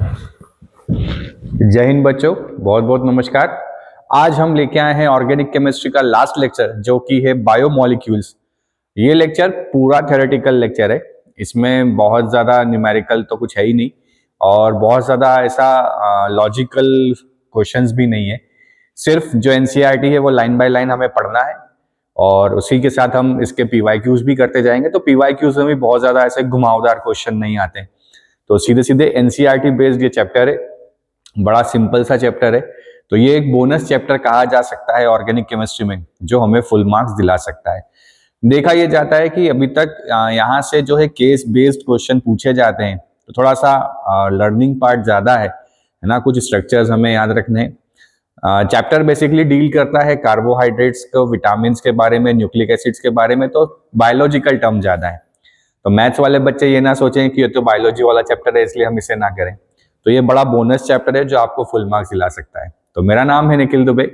जय हिंद बच्चों, बहुत बहुत नमस्कार। आज हम लेके आए हैं ऑर्गेनिक केमिस्ट्री का लास्ट लेक्चर जो कि है बायोमोलिक्यूल्स। ये लेक्चर पूरा थ्योरेटिकल लेक्चर है। इसमें बहुत ज़्यादा न्यूमेरिकल तो कुछ है ही नहीं और बहुत ज़्यादा ऐसा लॉजिकल क्वेश्चंस भी नहीं है। सिर्फ जो एनसीईआरटी है वो लाइन बाय लाइन हमें पढ़ना है और उसी के साथ हम इसके पीवाईक्यूज भी करते जाएंगे। तो पीवाईक्यूज में भी बहुत ज़्यादा ऐसे घुमावदार क्वेश्चन नहीं आते, तो सीधे सीधे एनसीईआरटी बेस्ड ये चैप्टर है। बड़ा सिंपल सा चैप्टर है, तो ये एक बोनस चैप्टर कहा जा सकता है ऑर्गेनिक केमिस्ट्री में, जो हमें फुल मार्क्स दिला सकता है। देखा यह जाता है कि अभी तक यहाँ से जो है केस बेस्ड क्वेश्चन पूछे जाते हैं, तो थोड़ा सा लर्निंग पार्ट ज्यादा है ना। कुछ स्ट्रक्चर्स हमें याद रखने हैं। चैप्टर बेसिकली डील करता है कार्बोहाइड्रेट्स को, विटामिन के बारे में, न्यूक्लिक एसिड्स के बारे में, तो बायोलॉजिकल टर्म ज्यादा है। तो मैथ्स वाले बच्चे ये ना सोचें कि ये तो बायोलॉजी वाला चैप्टर है इसलिए हम इसे ना करें। तो ये बड़ा बोनस चैप्टर है जो आपको फुल मार्क्स दिला सकता है। तो मेरा नाम है निखिल दुबे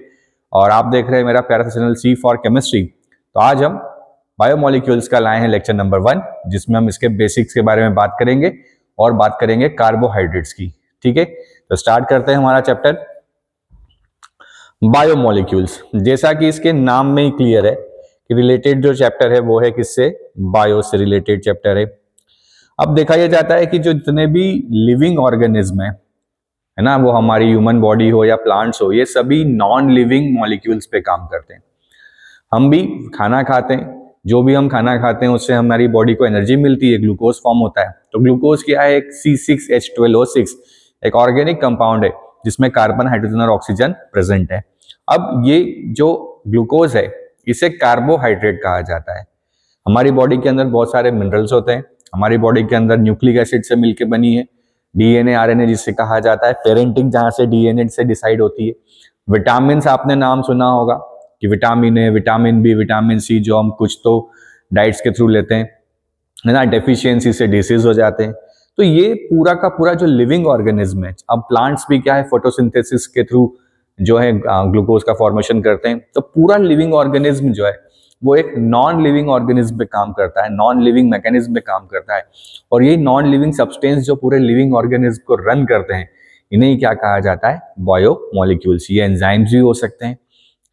और आप देख रहे हैं मेरा प्यारा सा चैनल सी फॉर केमिस्ट्री। तो आज हम बायोमोलिक्यूल्स का लाए हैं लेक्चर नंबर 1, जिसमें हम इसके बेसिक्स के बारे में बात करेंगे और बात करेंगे कार्बोहाइड्रेट्स की। ठीक है, तो स्टार्ट करते हैं हमारा चैप्टर बायोमोलिक्यूल्स। जैसा कि इसके नाम में ही क्लियर है कि रिलेटेड जो चैप्टर है वो है किससे, बायो से रिलेटेड चैप्टर है। अब देखा यह जाता है कि जो जितने भी लिविंग ऑर्गेनिज्म है ना, वो हमारी ह्यूमन बॉडी हो या प्लांट्स हो, ये सभी नॉन लिविंग मॉलिक्यूल्स पे काम करते हैं। हम भी खाना खाते हैं, जो भी हम खाना खाते हैं उससे हमारी बॉडी को एनर्जी मिलती है, ग्लूकोज फॉर्म होता है। तो ग्लूकोज क्या है, एक C6H12O6 एक ऑर्गेनिक कंपाउंड है जिसमें कार्बन, हाइड्रोजन और ऑक्सीजन प्रेजेंट है। अब ये जो ग्लूकोज है इसे कार्बोहाइड्रेट कहा जाता है। हमारी बॉडी के अंदर बहुत सारे मिनरल्स होते हैं। हमारी बॉडी के अंदर न्यूक्लिक एसिड से मिलकर बनी है, डीएनए आरएनए जिसे कहा जाता है, पेरेंटिंग जहां से डीएनए से डिसाइड होती है। विटामिन आपने नाम सुना होगा कि vitamin A, vitamin B, vitamin C, जो हम कुछ तो डाइट्स के थ्रू लेते हैं, है ना, डेफिशिएंसी से डिसीज हो जाते हैं। तो ये पूरा का पूरा जो लिविंग ऑर्गेनिज्म है। अब प्लांट्स भी क्या है, फोटोसिंथेसिस के थ्रू जो है ग्लूकोज का फॉर्मेशन करते हैं। तो पूरा लिविंग ऑर्गेनिज्म जो है वो एक नॉन लिविंग ऑर्गेनिज्म पे काम करता है, नॉन लिविंग मैकेनिज्म पे काम करता है। और ये नॉन लिविंग सब्सटेंस जो पूरे लिविंग ऑर्गेनिज्म को रन करते हैं, इन्हें क्या कहा जाता है, बायोमोलिक्यूल्स। ये एंजाइम्स भी हो सकते हैं,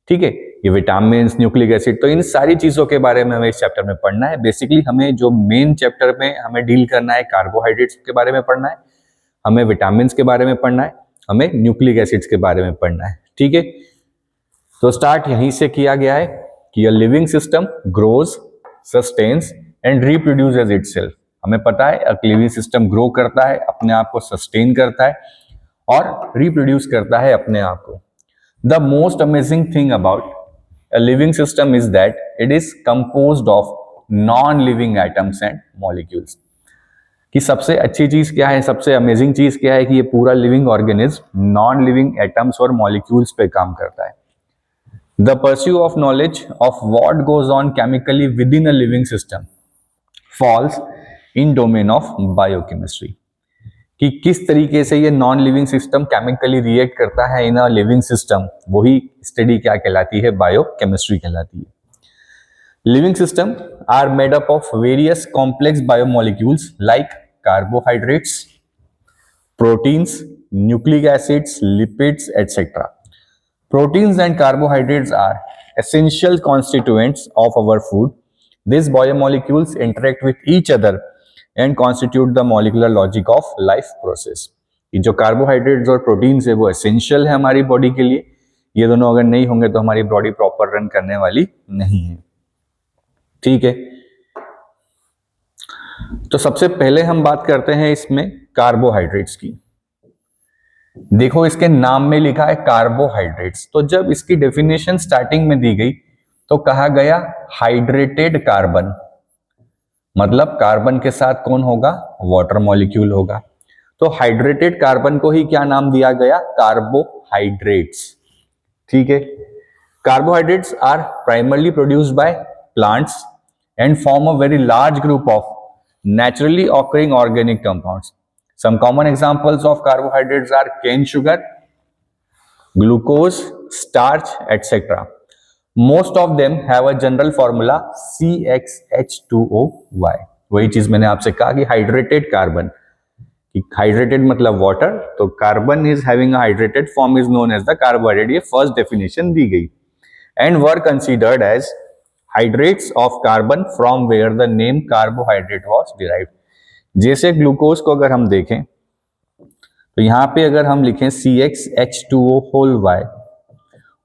ठीक है, ये विटामिन, न्यूक्लिक एसिड। तो इन सारी चीजों के बारे में हमें इस चैप्टर में पढ़ना है। बेसिकली हमें जो मेन चैप्टर में हमें डील करना है, कार्बोहाइड्रेट्स के बारे में पढ़ना है, हमें विटामिन के बारे में पढ़ना है, हमें न्यूक्लिक एसिड्स के बारे में पढ़ना है। ठीक है, तो स्टार्ट यहीं से किया गया है कि a living system grows, sustains and reproduces itself। हमें पता है एक लिविंग सिस्टम ग्रो करता है, अपने आप को सस्टेन करता है और रिप्रोड्यूस करता है अपने आप को। The most amazing thing about a living system is that it is composed of non-living atoms and molecules। कि सबसे अच्छी चीज क्या है, सबसे अमेजिंग चीज क्या है कि ये पूरा living organism non living atoms और मॉलिक्यूल्स पे काम करता है। The pursuit of knowledge of what goes on chemically within a living system falls in domain of biochemistry। कि किस तरीके से ये non living system chemically react करता है इन अ लिविंग सिस्टम, वही स्टडी क्या कहलाती है, बायोकेमिस्ट्री कहलाती है। Living system are made up of various complex biomolecules like carbohydrates, proteins, nucleic acids, lipids etcetera. Proteins and carbohydrates are essential constituents of our food. These biomolecules interact with each other and constitute the molecular logic of life process। कि जो carbohydrates और proteins है वो essential है हमारी body के लिए। ये दोनों अगर नहीं होंगे तो हमारी बॉडी प्रॉपर रन करने वाली नहीं है। ठीक है, तो सबसे पहले हम बात करते हैं इसमें कार्बोहाइड्रेट्स की। देखो इसके नाम में लिखा है कार्बोहाइड्रेट्स, तो जब इसकी डेफिनेशन स्टार्टिंग में दी गई तो कहा गया हाइड्रेटेड कार्बन, मतलब कार्बन के साथ कौन होगा, वाटर मॉलिक्यूल होगा। तो हाइड्रेटेड कार्बन को ही क्या नाम दिया गया, कार्बोहाइड्रेट्स। ठीक है, carbohydrates are primarily produced by plants and form a very large group of naturally occurring organic compounds। Some common examples of carbohydrates are cane sugar, glucose, starch, etc. Most of them have a general formula CxH2OY। वही चीज मैंने आपसे कहा कि hydrated carbon, कि hydrated मतलब water, तो carbon is having a hydrated form is known as the carbohydrate, ये फर्स्ट डेफिनेशन दी गई। And were considered as hydrates of carbon from where the name carbohydrate was derived. जैसे glucose को अगर हम देखें तो यहां पे अगर हम लिखें CxH2O होल y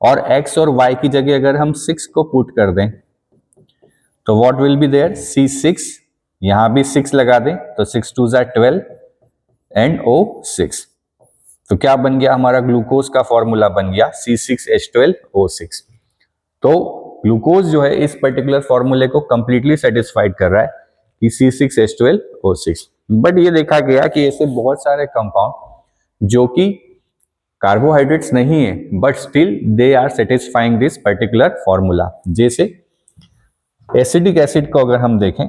और x और y की जगह अगर हम 6 को पुट कर दें तो what will be there, C6, यहां भी 6 लगा दें तो 6 2 ज़ा 12 एंड O6, तो क्या बन गया हमारा ग्लूकोज का फॉर्मूला बन गया C6H12O6। तो ग्लूकोज जो है इस पर्टिकुलर फॉर्मूले को कंप्लीटली सेटिस्फाइड कर रहा है कि C6H12O6। बट ये देखा गया कि ऐसे बहुत सारे कंपाउंड जो कि कार्बोहाइड्रेट्स नहीं है but still they are satisfying this particular formula. जैसे एसिडिक एसिड को अगर हम देखें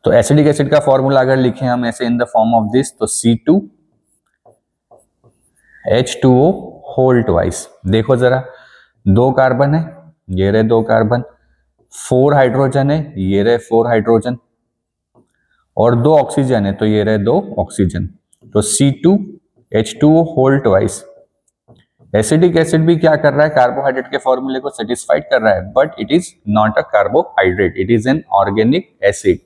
तो एसिडिक एसिड का फॉर्मूला अगर लिखें हम ऐसे in the form of this, तो C2H2O होल ट्वाइस। देखो जरा, 2 कार्बन है, ये रहे 2 कार्बन, 4 हाइड्रोजन है, ये रहे 4 हाइड्रोजन, और 2 ऑक्सीजन है तो ये रहे 2 ऑक्सीजन, तो C2H2O whole twice. Acidic acid भी क्या कर रहा है, कार्बोहाइड्रेट के फॉर्मूले को सेटिस्फाइड कर रहा है, but it is not a carbohydrate, it is an organic acid.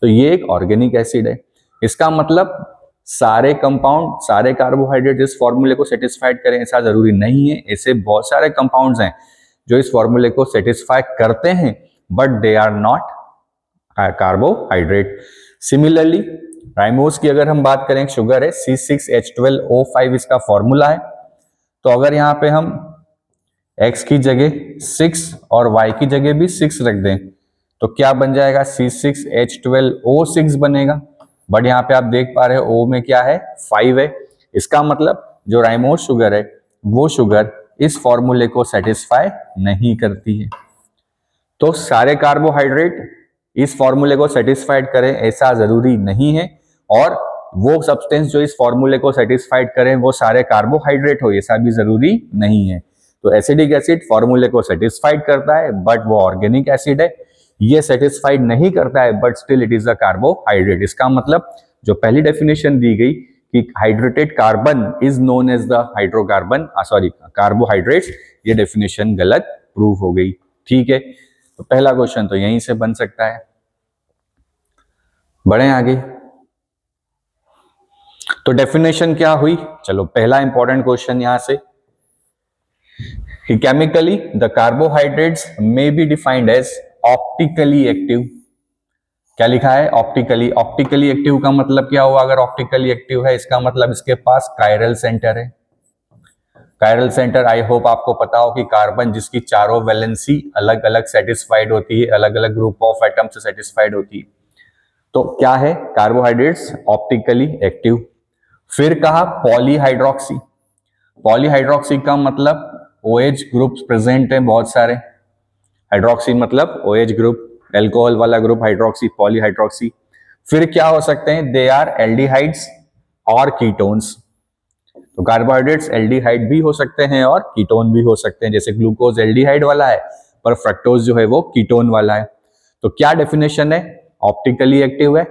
तो ये एक ऑर्गेनिक एसिड है। इसका मतलब सारे कंपाउंड, सारे कार्बोहाइड्रेट इस फॉर्मूले को सेटिस्फाइड करें ऐसा जरूरी नहीं है। ऐसे बहुत सारे कंपाउंड्स हैं जो इस फॉर्मूले को सेटिस्फाई करते हैं but they are not carbohydrate. Similarly राइमोस की अगर हम बात करें, शुगर है, C6H12O5 इसका फॉर्मूला है। तो अगर यहाँ पे हम x की जगह 6 और y की जगह भी 6 रख दें तो क्या बन जाएगा, C6H12O6 बनेगा। बट यहाँ पे आप देख पा रहे हो O में क्या है, 5 है। इसका मतलब जो राइमोस शुगर है वो शुगर इस फॉर्मूले को सेटिस्फाई नहीं करती है। तो सारे कार्बोहाइड्रेट इस फॉर्मूले को सेटिस्फाइड करें ऐसा जरूरी नहीं है, और वो सब्सटेंस जो इस फॉर्मूले को सेटिस्फाइड करें वो सारे कार्बोहाइड्रेट हो ऐसा भी जरूरी नहीं है। तो एसिडिक एसिड फॉर्मूले को सेटिस्फाइड करता है बट वो ऑर्गेनिक एसिड है। ये सेटिस्फाइड नहीं करता है but still it is a carbohydrate. इसका मतलब जो पहली डेफिनेशन दी गई कि hydrated carbon is known as the hydrocarbon, sorry carbohydrates, ये डेफिनेशन गलत प्रूव हो गई। ठीक है, तो पहला क्वेश्चन तो यहीं से बन सकता है। बढ़े आगे, तो डेफिनेशन क्या हुई, चलो पहला इंपॉर्टेंट क्वेश्चन यहां से कि chemically the carbohydrates may be defined as optically active. क्या लिखा है, ऑप्टिकली। ऑप्टिकली एक्टिव का मतलब क्या हुआ, अगर ऑप्टिकली एक्टिव है इसका मतलब इसके पास कायरल सेंटर है। कायरल सेंटर आई होप आपको पता हो कि कार्बन जिसकी चारों वैलेंसी अलग अलग सेटिस्फाइड होती है, अलग अलग ग्रुप ऑफ एटम से सेटिस्फाइड होती है। तो क्या है, कार्बोहाइड्रेट्स ऑप्टिकली एक्टिव। फिर कहा पॉलीहाइड्रोक्सी। पॉलीहाइड्रोक्सी का मतलब OH ग्रुप्स प्रेजेंट हैं बहुत सारे, हाइड्रोक्सी मतलब OH ग्रुप, एल्कोहल वाला ग्रुप हाइड्रोक्सी, पॉलीहाइड्रोक्सी। फिर क्या हो सकते हैं, दे आर एल्डिहाइड्स और कीटोन्स। तो कार्बोहाइड्रेट्स एल्डिहाइड भी हो सकते हैं और कीटोन भी हो सकते हैं, जैसे ग्लूकोज एल्डिहाइड वाला है पर फ्रक्टोज जो है वो कीटोन वाला है। तो क्या डेफिनेशन है, ऑप्टिकली एक्टिव है,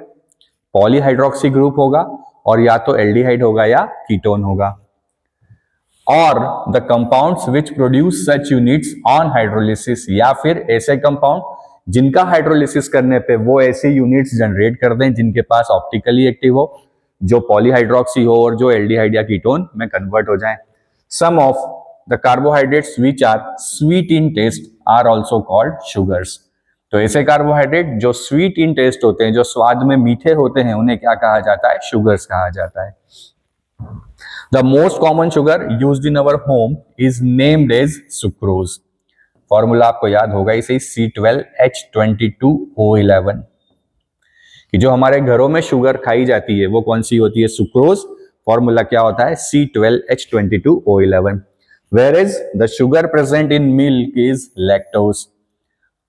पॉलीहाइड्रोक्सी ग्रुप होगा और या तो एल्डिहाइड होगा या कीटोन होगा। और the compounds which produce such units on hydrolysis, या फिर ऐसे कंपाउंड जिनका हाइड्रोलिसिस करने पे वो ऐसी यूनिट्स जनरेट कर दें जिनके पास ऑप्टिकली एक्टिव हो, जो पॉलीहाइड्रोक्सी हो और जो एल्डिहाइड या कीटोन में कन्वर्ट हो जाए। Some of the carbohydrates which are sweet in taste are also called sugars. तो ऐसे कार्बोहाइड्रेट जो स्वीट इन टेस्ट होते हैं, जो स्वाद में मीठे होते हैं, उन्हें क्या कहा जाता है, शुगर्स कहा जाता है। The most common sugar used in our home is named as sucrose. Formula आपको याद होगा इसे, C12H22O11, कि जो हमारे घरों में शुगर खाई जाती है वो कौन सी होती है, सुक्रोज। फॉर्मूला क्या होता है, C12H22O11। Where is the sugar present in milk is lactose,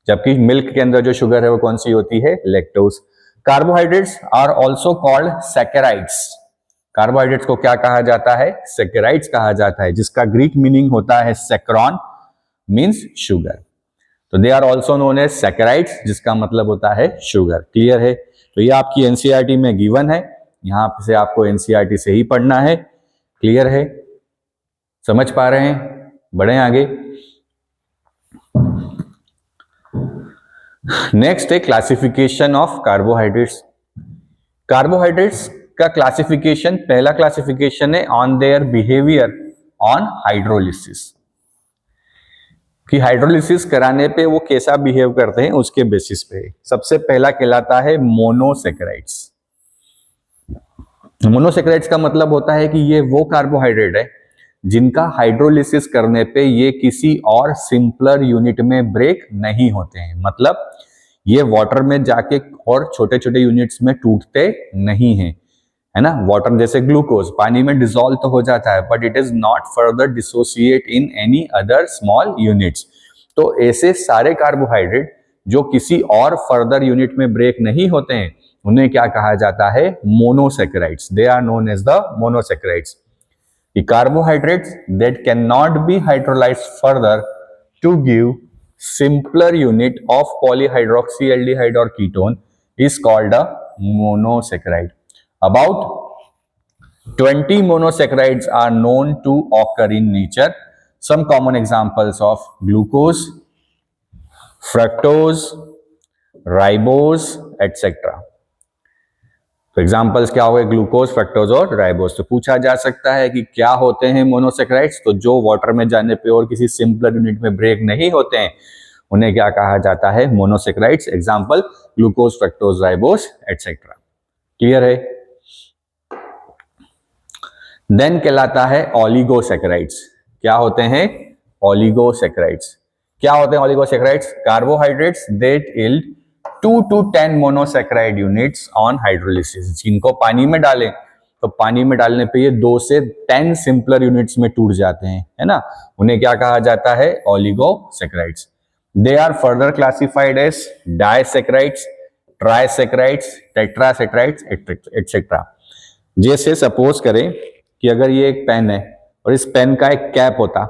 जबकि मिल्क के अंदर जो शुगर है वो कौन सी होती है, lactose. Carbohydrates are also called saccharides. Carbohydrates को क्या कहा जाता है, सैकेराइड्स कहा जाता है, जिसका ग्रीक मीनिंग होता है सैकरॉन, मींस शुगर। तो they are also known as saccharides, जिसका मतलब होता है शुगर। क्लियर है, तो ये आपकी एनसीईआरटी में गिवन है। यहां से आपको एनसीईआरटी से ही पढ़ना है। क्लियर है? समझ पा रहे हैं? बढ़े आगे। नेक्स्ट है क्लासिफिकेशन ऑफ कार्बोहाइड्रेट्स। कार्बोहाइड्रेट्स का क्लासिफिकेशन, पहला क्लासिफिकेशन है on their behaviour on hydrolysis, कि हाइड्रोलिसिस कराने पे वो कैसा बिहेव करते हैं उसके बेसिस पे। सबसे पहला कहलाता है मोनोसेकेराइड्स। मोनोसेकेराइड्स का मतलब होता है कि ये वो कार्बोहाइड्रेट है जिनका हाइड्रोलिसिस करने पे ये किसी और सिंपलर यूनिट में ब्रेक नहीं होते हैं। मतलब ये वाटर में जाके और छोटे छोटे यूनिट्स में टूटते नहीं हैं, है ना। वाटर जैसे ग्लूकोज पानी में डिसॉल्व तो हो जाता है, but it is not further dissociate in any other small units. तो ऐसे सारे कार्बोहाइड्रेट जो किसी और फर्दर यूनिट में ब्रेक नहीं होते हैं, उन्हें क्या कहा जाता है? Monosaccharides. They are known as the monosaccharides. The carbohydrates that cannot be hydrolyzed further to give simpler unit of polyhydroxyaldehyde or ketone is called a monosaccharide. About 20 monosaccharides are known to occur in nature. Some common examples of glucose, fructose, ribose, etc. तो examples क्या हो गए? Glucose, fructose और ribose. तो पूछा जा सकता है कि क्या होते हैं मोनोसेकेराइड्स? तो जो वाटर में जाने पे और किसी सिंपलर यूनिट में ब्रेक नहीं होते हैं, उन्हें क्या कहा जाता है? Monosaccharides. Example glucose, fructose, ribose etcetera. Clear है? देन कहलाता है ओलिगोसेकेराइड्स। क्या होते हैं? ओलिगोसेकेराइड्स। क्या होते हैं oligosaccharides? Carbohydrates that yield 2 to 10 monosaccharide units on hydrolysis. जिनको पानी में डालें तो पानी में डालने पे ये 2 से 10 सिंपलर यूनिट्स में टूट जाते हैं, है ना। उन्हें क्या कहा जाता है? Oligosaccharides. They are further classified as disaccharides, trisaccharides, tetrasaccharides etcetera. जैसे सपोज करें कि अगर ये एक पेन है और इस पेन का एक कैप होता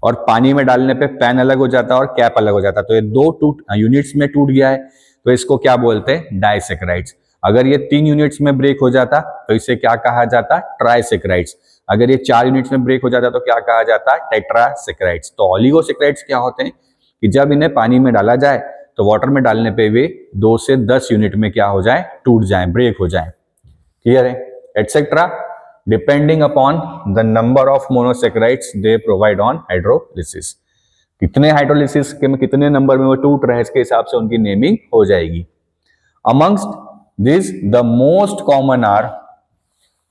और पानी में डालने पे पेन अलग हो जाता और कैप अलग हो जाता, तो ये 2 यूनिट्स में टूट गया है, तो इसको क्या बोलते हैं? डाइसेकेराइड्स। अगर ये 3 यूनिट्स में ब्रेक हो जाता तो इसे क्या कहा जाता? ट्राइसेकेराइड्स। अगर ये 4 यूनिट्स में ब्रेक हो जाता तो क्या कहा जाता? टेट्रासेकेराइड्स। तो ओलिगोसेकेराइड्स क्या होते हैं कि जब इन्हें पानी में डाला जाए तो वाटर में डालने पे वे 2 से 10 यूनिट में क्या हो जाए? टूट जाए, ब्रेक हो जाए। क्लियर है? Etcetera, depending upon the number of monosaccharides they provide on hydrolysis. कितने हाइड्रोलिसिस के में कितने नंबर में वो टूट रहे हैं, इसके हिसाब से उनकी नेमिंग हो जाएगी। Amongst this the most common are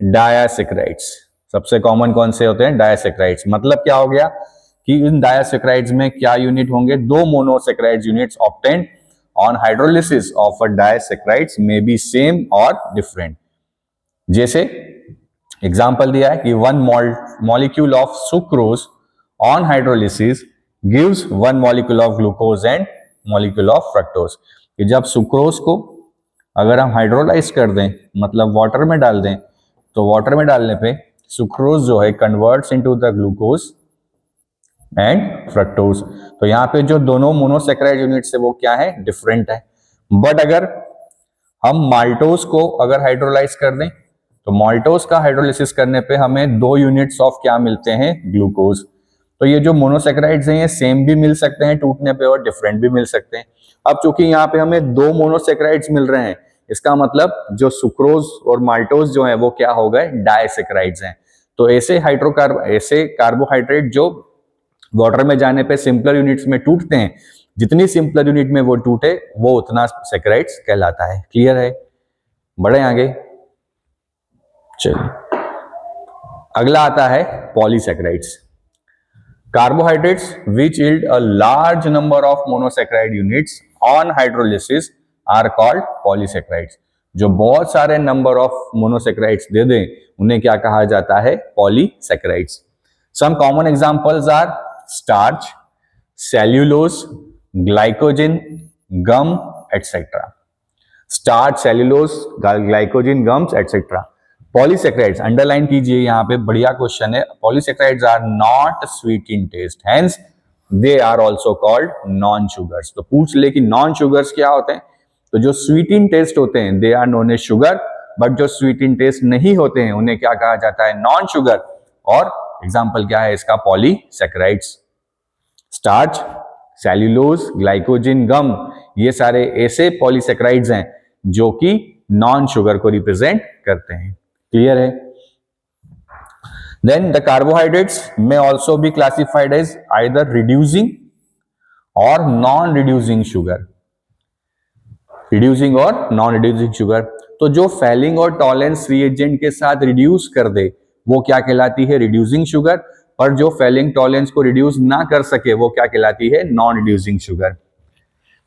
disaccharides. सबसे कॉमन कौन से होते हैं? डायासेकेराइड्स। मतलब क्या हो गया कि इन डायासेकेराइड्स में क्या यूनिट होंगे? 2 monosaccharide units obtained on hydrolysis of a disaccharides may be same और डिफरेंट। जैसे एग्जाम्पल दिया है कि 1 molecule of sucrose on hydrolysis gives 1 molecule of glucose and molecule of fructose। कि जब सुक्रोज को अगर हम हाइड्रोलाइज कर दें, मतलब वाटर में डाल दें, तो वाटर में डालने पे सुक्रोज जो है converts into the glucose and fructose. तो यहाँ पे जो दोनों मोनोसेकेराइड यूनिट्स है वो क्या है? डिफरेंट है। बट अगर हम माल्टोज को अगर हाइड्रोलाइज कर दें तो माल्टोज का हाइड्रोलिसिस करने पे हमें 2 यूनिट्स ऑफ क्या मिलते हैं? ग्लूकोज। तो ये जो मोनोसेकेराइड्स हैं ये सेम भी मिल सकते हैं टूटने पे और डिफरेंट भी मिल सकते हैं। अब चूंकि यहाँ पे हमें 2 मोनोसेकेराइड्स मिल रहे हैं, इसका मतलब जो सुक्रोज और माल्टोज जो है वो क्या हो गए? डाइसेकेराइड्स हैं। तो ऐसे कार्बोहाइड्रेट जो वाटर में जाने पे सिंपलर यूनिट्स में टूटते हैं, जितनी सिंपलर यूनिट में वो टूटे वो उतना सेकेराइड्स कहलाता है। क्लियर है? बढ़े आगे। चलिए अगला आता है polysaccharides. Carbohydrates which yield a large number of monosaccharide units on hydrolysis are called polysaccharides. जो बहुत सारे नंबर ऑफ मोनोसेकेराइड्स दे दें उन्हें क्या कहा जाता है? Polysaccharides. Some common examples are starch, cellulose, glycogen, gum etcetera. Starch, cellulose, glycogen, gums etcetera. Polysaccharides underline कीजिए, यहाँ पे बढ़िया क्वेश्चन है। Polysaccharides are not sweet in taste, hence they are also called non sugars. तो पूछ ले कि non sugars क्या होते हैं? तो जो स्वीट इन टेस्ट होते हैं they are known as sugar, but जो स्वीट इन टेस्ट नहीं होते हैं उन्हें क्या कहा जाता है, नॉन शुगर। और एग्जाम्पल क्या है इसका, पॉलीसैकेराइड्स। स्टार्च, सेल्यूलोज, ग्लाइकोजन, गम, ये सारे ऐसे पॉलीसैकेराइड्स हैं जो कि नॉन शुगर को रिप्रेजेंट करते हैं। क्लियर है? Then the carbohydrates may also be classified as either reducing और नॉन रिड्यूसिंग शुगर, रिड्यूसिंग और नॉन रिड्यूसिंग शुगर। तो जो फेलिंग और टॉलेंस रिएजेंट के साथ रिड्यूस कर दे वो क्या कहलाती है, रिड्यूसिंग शुगर। और जो फेलिंग टॉलेंस को रिड्यूस ना कर सके वो क्या कहलाती है, नॉन रिड्यूसिंग शुगर।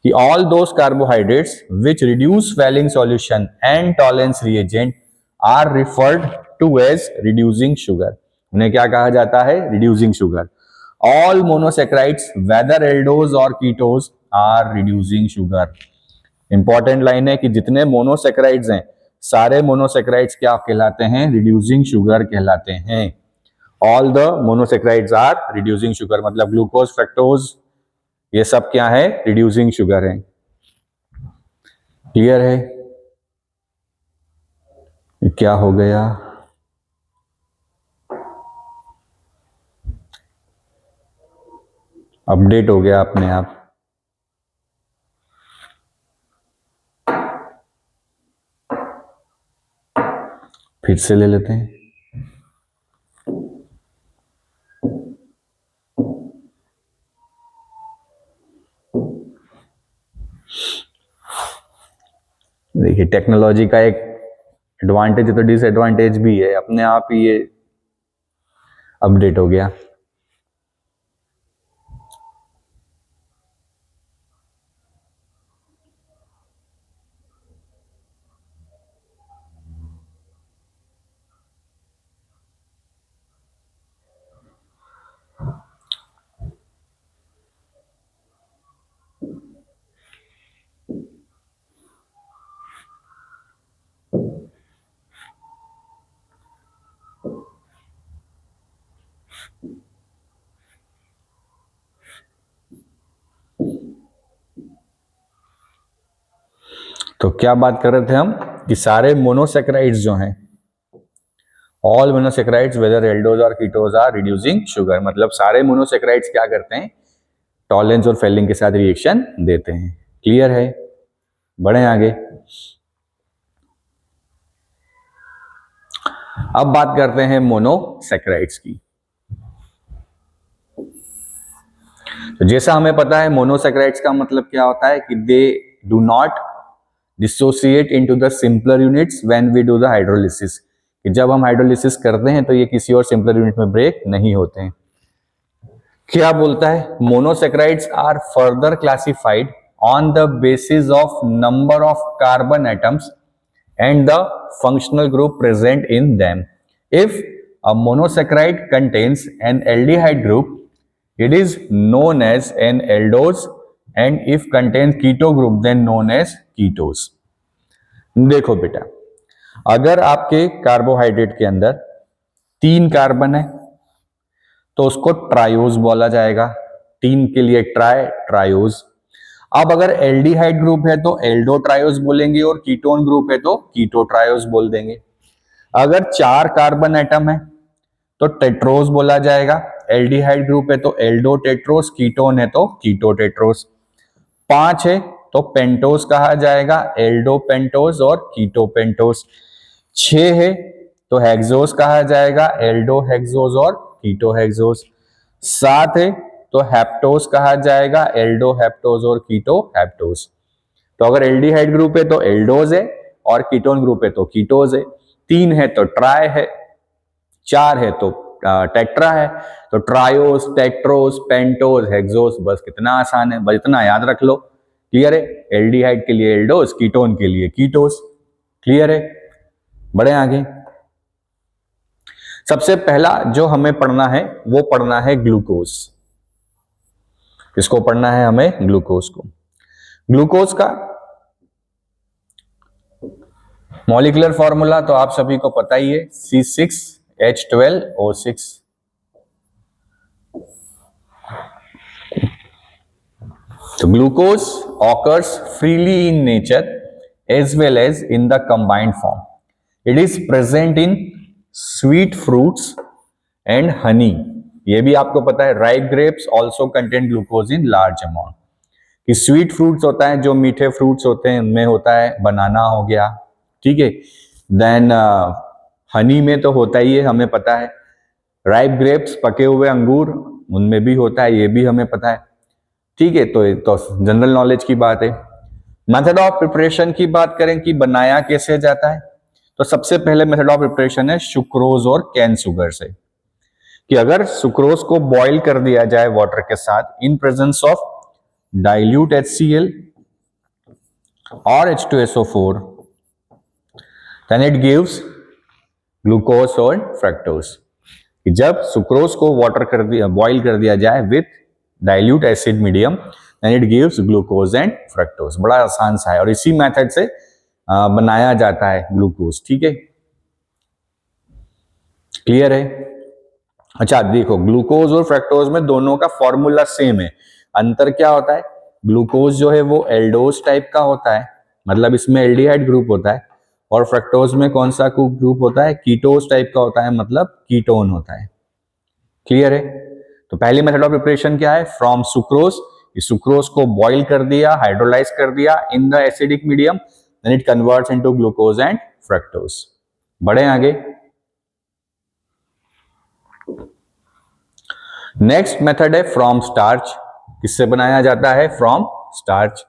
कि all those carbohydrates which reduce Fehling solution and Tollens reagent are referred to as reducing sugar, उन्हें क्या कहा जाता है, reducing sugar. All monosaccharides whether aldose और ketose are reducing sugar. Important line है कि जितने मोनोसैकेराइड्स हैं सारे मोनोसैकेराइड्स क्या कहलाते हैं, रिड्यूसिंग शुगर कहलाते हैं। All the monosaccharides are reducing sugar, मतलब ग्लूकोज, फ्रक्टोज, ये सब क्या है, रिड्यूसिंग शुगर है। क्लियर है? क्या हो गया, अपडेट हो गया अपने आप। फिर से ले लेते हैं। देखिए टेक्नोलॉजी का एक एडवांटेज है तो डिसएडवांटेज भी है, अपने आप ही ये अपडेट हो गया। तो क्या बात कर रहे थे हम कि सारे मोनोसैकेराइड्स जो हैं, ऑल मोनोसैकेराइड्स वेदर एल्डोज और कीटोज आर रिड्यूसिंग शुगर, मतलब सारे मोनोसैकेराइड्स क्या करते हैं, टॉलेंस और फेलिंग के साथ रिएक्शन देते हैं। क्लियर है? बढ़े आगे। अब बात करते हैं मोनोसैकेराइड्स की। तो जैसा हमें पता है मोनोसैकेराइड्स का मतलब क्या होता है कि they do not dissociate into the simpler units when we do the hydrolysis, कि जब हम हाइड्रोलिसिस करते हैं तो ये किसी और सिंपलर यूनिट में ब्रेक नहीं होते हैं। क्या बोलता है, monosaccharides are further classified on the basis of number of carbon atoms and the functional group present in them. If a monosaccharide contains an aldehyde group, it is known as an aldose, and if contains keto group, then known as ketose. देखो बेटा, अगर आपके carbohydrate के अंदर 3 carbon है तो उसको triose बोला जाएगा, 3 के लिए ट्रायोज। अब अगर एल्डिहाइड ग्रुप है तो एल्डो ट्रायोज बोलेंगे और कीटोन ग्रुप है तो कीटो ट्रायोज बोल देंगे। अगर 4 कार्बन एटम है तो टेट्रोज बोला जाएगा, एल्डिहाइड ग्रुप है तो एल्डो टेट्रोज, कीटोन है तो कीटो टेट्रोज। 5 है तो पेंटोज कहा जाएगा, एल्डो पेंटोज और कीटो पेंटोज। 6 है तो हेक्सोज कहा जाएगा, एल्डो हेक्सोज और कीटो हेक्सोज। 7 है तो हेप्टोज कहा जाएगा, एल्डो हेप्टोज और कीटो हेप्टोज। तो अगर एल्डिहाइड ग्रुप है तो एल्डोज है और कीटोन ग्रुप है तो कीटोज है। 3 है तो ट्राई है, 4 है तो टेट्रा है। तो ट्रायोस, टेट्रोस, पेंटोज, हेक्सोस, बस कितना आसान है, बस इतना याद रख लो। क्लियर है? एल्डिहाइड के लिए एल्डोज, कीटोन के लिए कीटोस। क्लियर है? बढ़े आगे। सबसे पहला जो हमें पढ़ना है वो पढ़ना है ग्लूकोज। किसको पढ़ना है हमें? ग्लूकोज को। ग्लूकोज का मॉलिक्यूलर फॉर्मूला तो आप सभी को पता ही है, C6H12O6। तो glucose occurs freely in nature as well as in the combined form. It is present in sweet fruits and honey. ये भी आपको पता है, ripe grapes also contain glucose in large amount. कि स्वीट फ्रूट्स होता है, जो मीठे फ्रूट्स होते हैं उनमें होता है, बनाना हो गया, ठीक है। देन हनी में तो होता ही है, हमें पता है। राइप ग्रेप्स, पके हुए अंगूर, उनमें भी होता है, ये भी हमें पता है, ठीक है। तो जनरल नॉलेज की बात है। मेथड ऑफ प्रिपरेशन की बात करें कि बनाया कैसे जाता है, तो सबसे पहले मेथड ऑफ प्रिपरेशन है सुक्रोज और कैन शुगर से। कि अगर सुक्रोज को बॉईल कर दिया जाए वाटर के साथ in presence of dilute HCl और H2SO4, then it gives glucose और फ्रक्टोज। जब सुक्रोज को वाटर कर दिया, बॉईल कर दिया जाए with dilute acid medium, then it gives glucose and fructose. बड़ा आसान सा है और इसी मेथड से बनाया जाता है ग्लूकोज, ठीक है। क्लियर है? अच्छा देखो, ग्लूकोज और फ्रक्टोज में दोनों का फॉर्मूला सेम है। अंतर क्या होता है, ग्लूकोज जो है वो एल्डोज टाइप का होता है, मतलब इसमें एल्डिहाइड ग्रुप होता है, और फ्रक्टोज में कौन सा ग्रुप होता है, कीटोज टाइप का होता है, मतलब कीटोन होता है। क्लियर है? तो पहली मेथड ऑफ प्रिपरेशन क्या है, फ्रॉम सुक्रोज। सुक्रोज को बॉईल कर दिया, हाइड्रोलाइज कर दिया in the acidic medium, then it converts into glucose and fructose. बढ़े आगे। नेक्स्ट मेथड है फ्रॉम स्टार्च। किससे बनाया जाता है, फ्रॉम स्टार्च।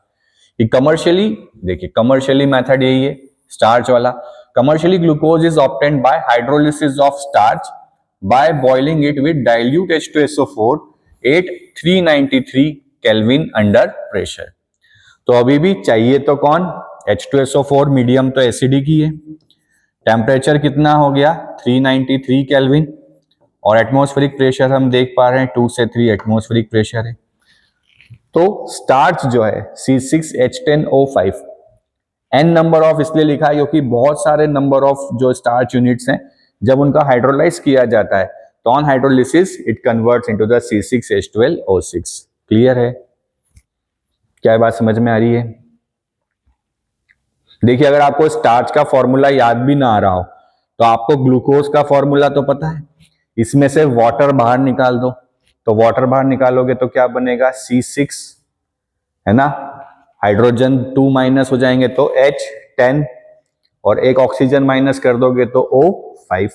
कमर्शियली, देखिए कमर्शियली मेथड यही है स्टार्च वाला। Commercially glucose is obtained by hydrolysis of starch by boiling it with dilute H2SO4 at 393 kelvin under pressure. तो अभी भी चाहिए तो कौन, H2SO4 मीडियम तो एसिडिक ही है। टेम्परेचर कितना हो गया, 393 केल्विन, और एटमॉस्फेरिक प्रेशर हम देख पा रहे हैं 2 से 3 एटमॉस्फेरिक प्रेशर है। तो स्टार्च जो है C6H10O5, एन नंबर ऑफ इसलिए लिखा है क्योंकि बहुत सारे नंबर ऑफ जो स्टार्च यूनिट्स हैं, जब उनका हाइड्रोलाइज किया जाता है तो on hydrolysis it converts into the C6H12O6। Clear है? क्या बात समझ में आ रही है? देखिए, अगर आपको स्टार्च का फॉर्मूला याद भी ना आ रहा हो तो आपको ग्लूकोज का फॉर्मूला तो पता है। इसमें से वाटर बाहर निकाल दो, तो वाटर बाहर निकालोगे तो क्या बनेगा, C6, है ना। हाइड्रोजन 2 माइनस हो जाएंगे तो H10, और एक ऑक्सीजन माइनस कर दोगे तो O5।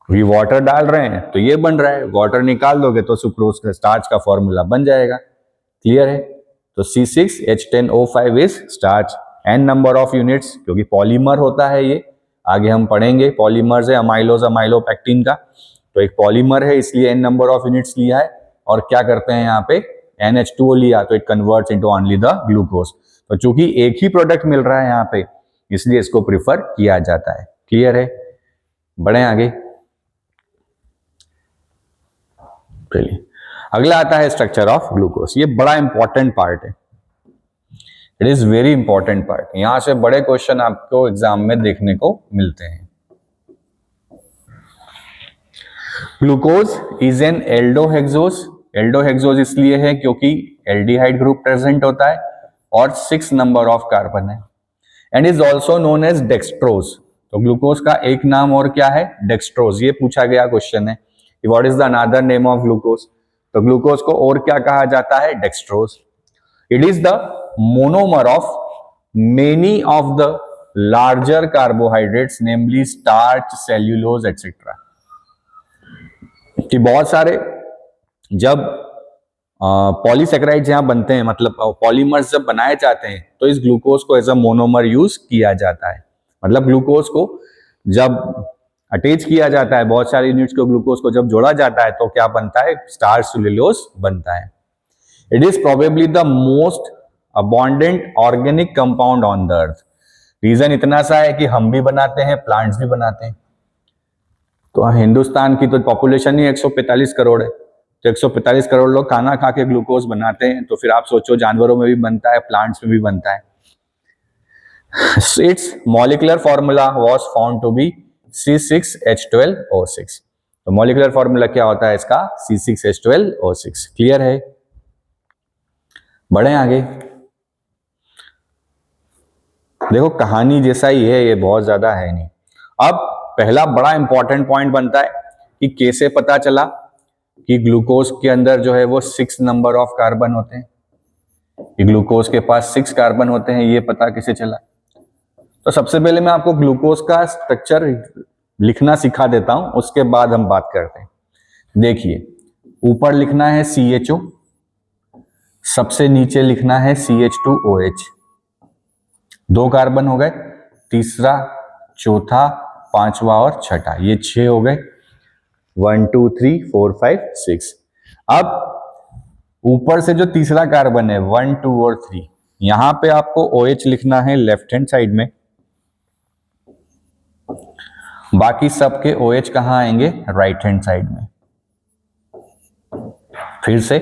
भी वाटर डाल रहे हैं तो ये बन रहा है, वाटर निकाल दोगे तो सुक्रोज का, स्टार्च का फॉर्मूला बन जाएगा। क्लियर है? तो C6H10O5 is starch. N number of units, क्योंकि पॉलीमर होता है ये, आगे हम पढ़ेंगे पॉलीमर्स है अमाइलोज अमाइलोपेक्टिन का, तो एक पॉलीमर है इसलिए एन नंबर ऑफ यूनिट्स लिया है। और क्या करते हैं यहाँ पे, NH2O लिया तो it converts into only the glucose. तो चूंकि एक ही प्रोडक्ट मिल रहा है यहाँ पे, इसलिए इसको प्रिफर किया जाता है। क्लियर है? बढ़े आगे। चलिए, अगला आता है स्ट्रक्चर ऑफ ग्लूकोज। ये बड़ा इंपॉर्टेंट पार्ट है, it is very important part. यहां से बड़े क्वेश्चन आपको एग्जाम में देखने को मिलते हैं। Glucose is an aldohexose. Aldohexose इसलिए है क्योंकि एल्डिहाइड ग्रुप प्रेजेंट होता है और 6 नंबर ऑफ कार्बन है, and is also known as dextrose. तो ग्लूकोज का एक नाम और क्या है, डेक्सट्रोज। ये पूछा गया क्वेश्चन है कि what is the another name of glucose. तो ग्लूकोज को और क्या कहा जाता है, dextrose. It is the monomer of many of the larger carbohydrates, namely starch, cellulose etcetera. कि बहुत सारे जब पॉलीसेकेराइड्स यहां बनते हैं, मतलब पॉलीमर्स जब बनाए जाते हैं, तो इस ग्लूकोज को एज अ मोनोमर यूज किया जाता है। मतलब ग्लूकोज को जब अटैच किया जाता है, बहुत सारे यूनिट्स को ग्लूकोज को जब जोड़ा जाता है तो क्या बनता है, स्टार्च सेल्यूलोज बनता है। It is probably the most abundant organic compound on the Earth. Reason इतना सा है कि हम भी बनाते हैं, प्लांट्स भी बनाते हैं। तो हिंदुस्तान की तो पॉपुलेशन ही 145 करोड़ है, तो 145 करोड़ लोग खाना खा के ग्लूकोज बनाते हैं, तो फिर आप सोचो जानवरों में भी बनता है, प्लांट्स में भी बनता है। Its molecular formula was found to be C6H12O6। तो मॉलिक्यूलर फॉर्मूला क्या होता है इसका, C6H12O6। क्लियर है? बढ़े आगे। देखो कहानी जैसा ही है, ये बहुत ज्यादा है नहीं। अब पहला बड़ा इंपॉर्टेंट पॉइंट बनता है कि कैसे पता चला कि ग्लूकोज के अंदर जो है वो 6 नंबर ऑफ कार्बन होते हैं, कि ग्लूकोज के पास 6 कार्बन होते हैं, ये पता कैसे चला। तो सबसे पहले मैं आपको ग्लूकोज का स्ट्रक्चर लिखना सिखा देता हूं, उसके बाद हम बात करते हैं। देखिए, ऊपर लिखना है CHO, सबसे नीचे लिखना है CH2OH, 2 कार्बन हो गए, तीसरा, चौथा, पांचवा और छठा, ये 6 हो गए। 1 2 3 4 5 6। अब ऊपर से जो तीसरा कार्बन है 1 2 और 3, यहां पे आपको OH लिखना है लेफ्ट हैंड साइड में, बाकी सबके OH कहां आएंगे, राइट हैंड साइड में। फिर से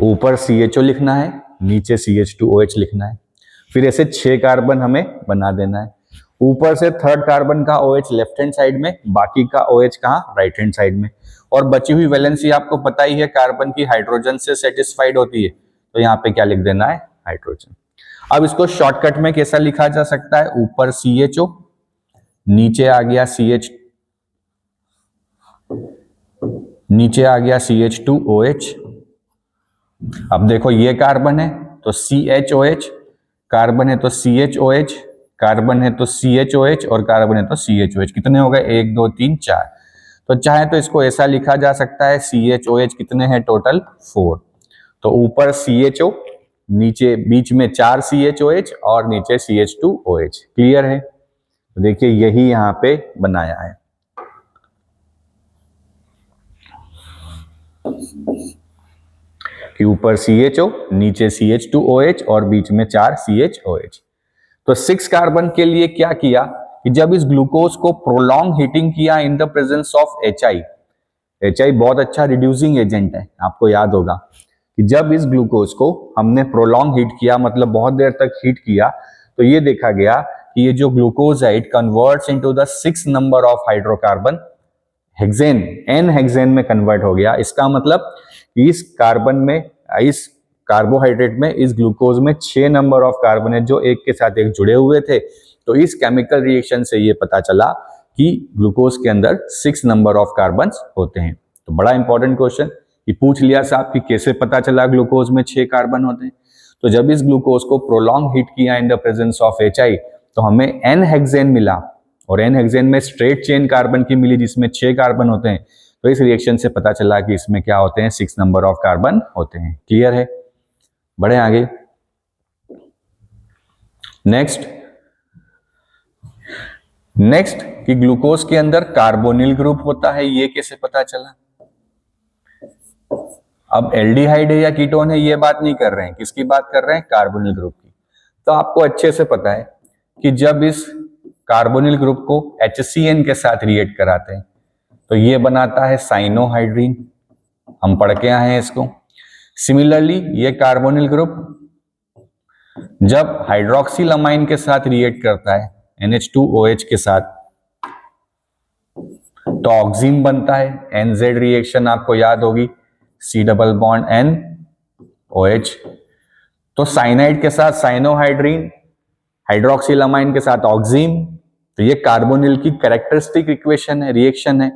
ऊपर CHO लिखना है, नीचे CH2OH लिखना है, फिर ऐसे 6 कार्बन हमें बना देना है। ऊपर से थर्ड कार्बन का OH लेफ्ट हैंड साइड में, बाकी का OH कहां, राइट हैंड साइड में। और बची हुई वैलेंसी आपको पता ही है, कार्बन की हाइड्रोजन से सेटिस्फाइड होती है, तो यहाँ पे क्या लिख देना है, हाइड्रोजन। अब इसको शॉर्टकट में कैसा लिखा जा सकता है, ऊपर CHO, नीचे आ गया CH2OH। अब देखो ये कार्बन है तो CHOH, कार्बन है तो CHOH, कार्बन है तो CHOH और कार्बन है तो CHOH। कितने हो गए, 1 2 3 4। तो चाहे तो इसको ऐसा लिखा जा सकता है, CHOH कितने हैं टोटल, 4। तो ऊपर CHO, नीचे बीच में 4 CHOH और नीचे CH2OH। क्लियर है। तो देखिए यही यहां पे बनाया है। कि ऊपर CHO, नीचे CH2OH और बीच में 4 CHOH। तो 6 कार्बन के लिए क्या किया कि जब इस ग्लूकोज को प्रोलॉन्ग हीटिंग किया इन the presence of HI, HI बहुत अच्छा रिड्यूसिंग एजेंट है, आपको याद होगा कि जब इस ग्लूकोज को हमने प्रोलॉन्ग हीट किया, मतलब बहुत देर तक हीट किया, तो ये देखा गया कि ये जो ग्लूकोज है it converts into the 6 number of hydrocarbon, hexane, N hexane में कन्वर्ट हो गया। इसका मतलब इस कार्बन में, इस कार्बोहाइड्रेट में, इस ग्लूकोज में 6 नंबर ऑफ कार्बन है जो एक के साथ एक जुड़े हुए थे। तो इस केमिकल रिएक्शन से ये पता चला कि ग्लूकोज के अंदर 6 नंबर ऑफ कार्बन होते हैं। तो बड़ा इंपॉर्टेंट क्वेश्चन कि पूछ लिया साहब कि कैसे पता चला ग्लूकोज में 6 कार्बन होते हैं। तो जब इस ग्लूकोज को प्रोलॉन्ग हीट किया इन द प्रेजेंस ऑफ HI, तो हमें N हेक्सेन मिला, और N हेक्सेन में स्ट्रेट चेन कार्बन की मिली जिसमें 6 कार्बन होते हैं। तो इस रिएक्शन से पता चला कि इसमें क्या होते हैं, 6 नंबर ऑफ कार्बन होते हैं। क्लियर है। बढ़े आगे। नेक्स्ट कि ग्लूकोज के अंदर कार्बोनिल ग्रुप होता है, ये कैसे पता चला। अब एल्डिहाइड है या कीटोन है ये बात नहीं कर रहे हैं, किसकी बात कर रहे हैं, कार्बोनिल ग्रुप की। तो आपको अच्छे से पता है कि जब इस कार्बोनिल ग्रुप को HCN के साथ रिएक्ट कराते हैं तो ये बनाता है साइनोहाइड्रीन, हम पढ़ के आए हैं इसको। सिमिलरली ये कार्बोनिल ग्रुप जब हाइड्रोक्सिलामाइन के साथ रिएक्ट करता है NH2OH के साथ तो ऑक्सीन बनता है, NZ रिएक्शन आपको याद होगी, C डबल बॉन्ड NOH। तो साइनाइड के साथ साइनोहाइड्रीन, हाइड्रोक्सिलामाइन के साथ ऑक्सीन, तो ये कार्बोनिल की कैरेक्टरिस्टिक इक्वेशन है, रिएक्शन है।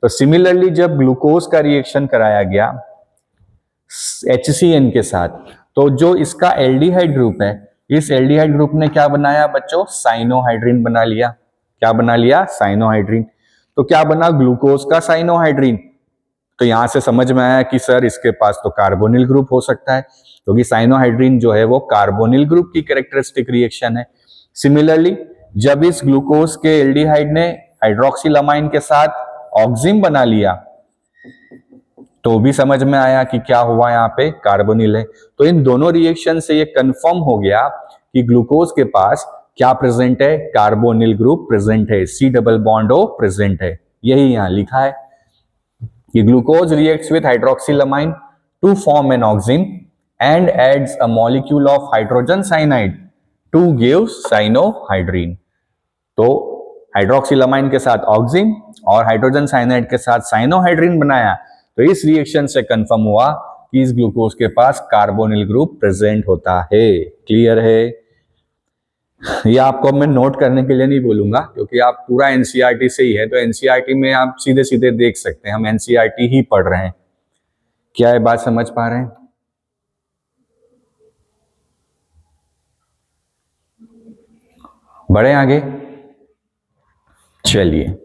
तो सिमिलरली जब ग्लूकोज का रिएक्शन कराया गया HCN के साथ, तो जो इसका एल्डिहाइड ग्रुप है, इस एल्डिहाइड ग्रुप ने क्या बनाया बच्चों, साइनोहाइड्रीन बना लिया। क्या बना लिया, साइनोहाइड्रीन। तो क्या बना, ग्लूकोज का साइनोहाइड्रीन। तो यहां से समझ में आया कि सर इसके पास तो कार्बोनिल ग्रुप हो सकता है, क्योंकि साइनोहाइड्रीन जो है वो कार्बोनिल ग्रुप की कैरेक्टरिस्टिक रिएक्शन है। सिमिलरली जब इस ग्लूकोज के एल्डिहाइड ने हाइड्रोक्सिलामाइन के साथ ऑक्सीन बना लिया तो भी समझ में आया कि क्या हुआ, यहाँ पे कार्बोनिल है। तो इन दोनों रिएक्शन से ये कंफर्म हो गया कि ग्लूकोज के पास क्या प्रेजेंट है, कार्बोनिल ग्रुप प्रेजेंट है, C double bond O present है। यही यहां लिखा है कि glucose reacts with hydroxylamine to form an oxime and adds a molecule of hydrogen cyanide to give cyanohydrin. तो हाइड्रोक्सिलामाइन के साथ ऑक्सीन और हाइड्रोजन साइनाइड के साथ साइनोहाइड्रीन बनाया। तो इस रिएक्शन से कंफर्म हुआ कि इस ग्लूकोज के पास कार्बोनिल ग्रुप प्रेजेंट होता है। क्लियर है। ये आपको मैं नोट करने के लिए नहीं बोलूंगा, क्योंकि आप पूरा एनसीईआरटी से ही है, तो एनसीईआरटी में आप सीधे सीधे देख सकते हैं, हम एनसीईआरटी ही पढ़ रहे हैं। क्या ये बात समझ पा रहे हैं? बढ़े आगे, चलिए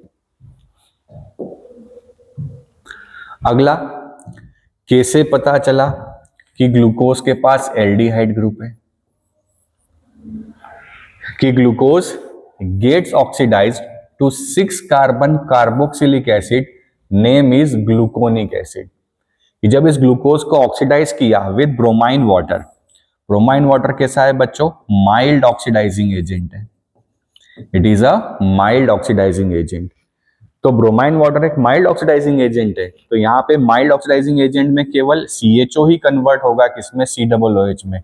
अगला, कैसे पता चला कि ग्लूकोज के पास एल्डिहाइड ग्रुप है? कि glucose gets oxidised to 6 carbon carboxylic acid, name is gluconic acid. कि जब इस ग्लूकोज को ऑक्सीडाइज किया with bromine water, bromine water कैसा है बच्चों? माइल्ड ऑक्सीडाइजिंग एजेंट है, it is a mild oxidising agent. तो ब्रोमाइन वाटर एक माइल्ड ऑक्सीडाइजिंग एजेंट है, तो यहाँ पे माइल्ड ऑक्सीडाइजिंग एजेंट में केवल CHO ही कन्वर्ट होगा, किसमें? COOH में,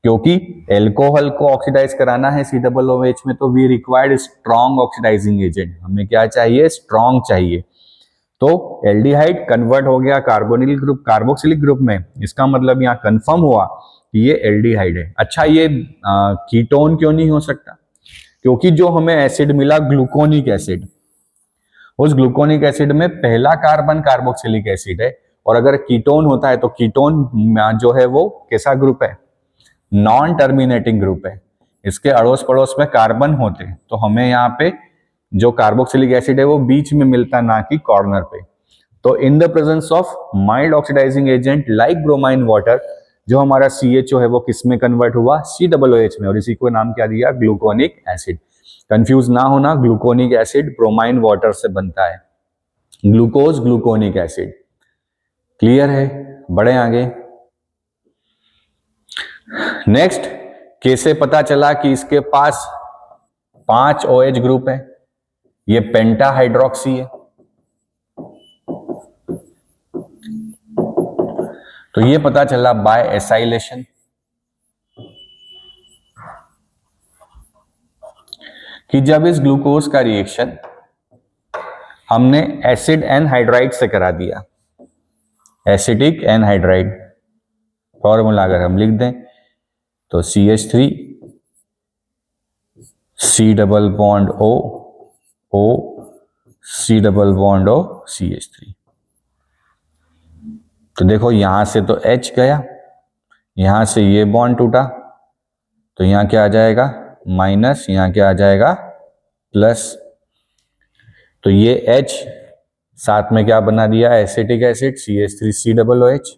क्योंकि एल्कोहल को ऑक्सीडाइज कराना है COOH में, तो we required strong oxidising agent. हमें क्या चाहिए? स्ट्रॉन्ग चाहिए। तो एल्डिहाइड कन्वर्ट हो गया कार्बोनिल ग्रुप, कार्बोक्सिलिक ग्रुप में, इसका मतलब यहाँ कंफर्म हुआ कि ये एल्डिहाइड है। अच्छा, ये कीटोन क्यों नहीं हो सकता? क्योंकि जो हमें एसिड मिला ग्लूकोनिक एसिड, उस ग्लूकोनिक एसिड में पहला कार्बन कार्बोक्सिलिक एसिड है, और अगर कीटोन होता है तो कीटोन जो है वो कैसा ग्रुप है? नॉन टर्मिनेटिंग ग्रुप है, इसके अड़ोस पड़ोस में कार्बन होते हैं, तो हमें यहाँ पे जो कार्बोक्सिलिक एसिड है वो बीच में मिलता, ना कि कॉर्नर पे। तो in the presence of mild oxidising agent like bromine water, जो हमारा CHO है वो किस में कन्वर्ट हुआ? COOH में, और इसी को नाम क्या दिया? Gluconic acid. कंफ्यूज ना होना, ग्लूकोनिक एसिड ब्रोमाइन वाटर से बनता है, ग्लूकोज ग्लूकोनिक एसिड। क्लियर है? बढ़े आगे। नेक्स्ट, कैसे पता चला कि इसके पास 5 OH ग्रुप है? ये पेंटा हाइड्रोक्सी है, तो ये पता चला बाय एसाइलेशन, कि जब इस ग्लूकोज का रिएक्शन हमने एसिड एनहाइड्राइड से करा दिया, एसिडिक एनहाइड्राइड, फॉर्मूला अगर हम लिख दें तो CH3 C double bond O O C double bond O CH3। तो देखो यहां से तो H गया, यहां से ये बॉन्ड टूटा, तो यहां क्या आ जाएगा? माइनस, यहां क्या आ जाएगा? प्लस। तो ये H साथ में क्या बना दिया? एसिटिक एसिड CH3 COOH,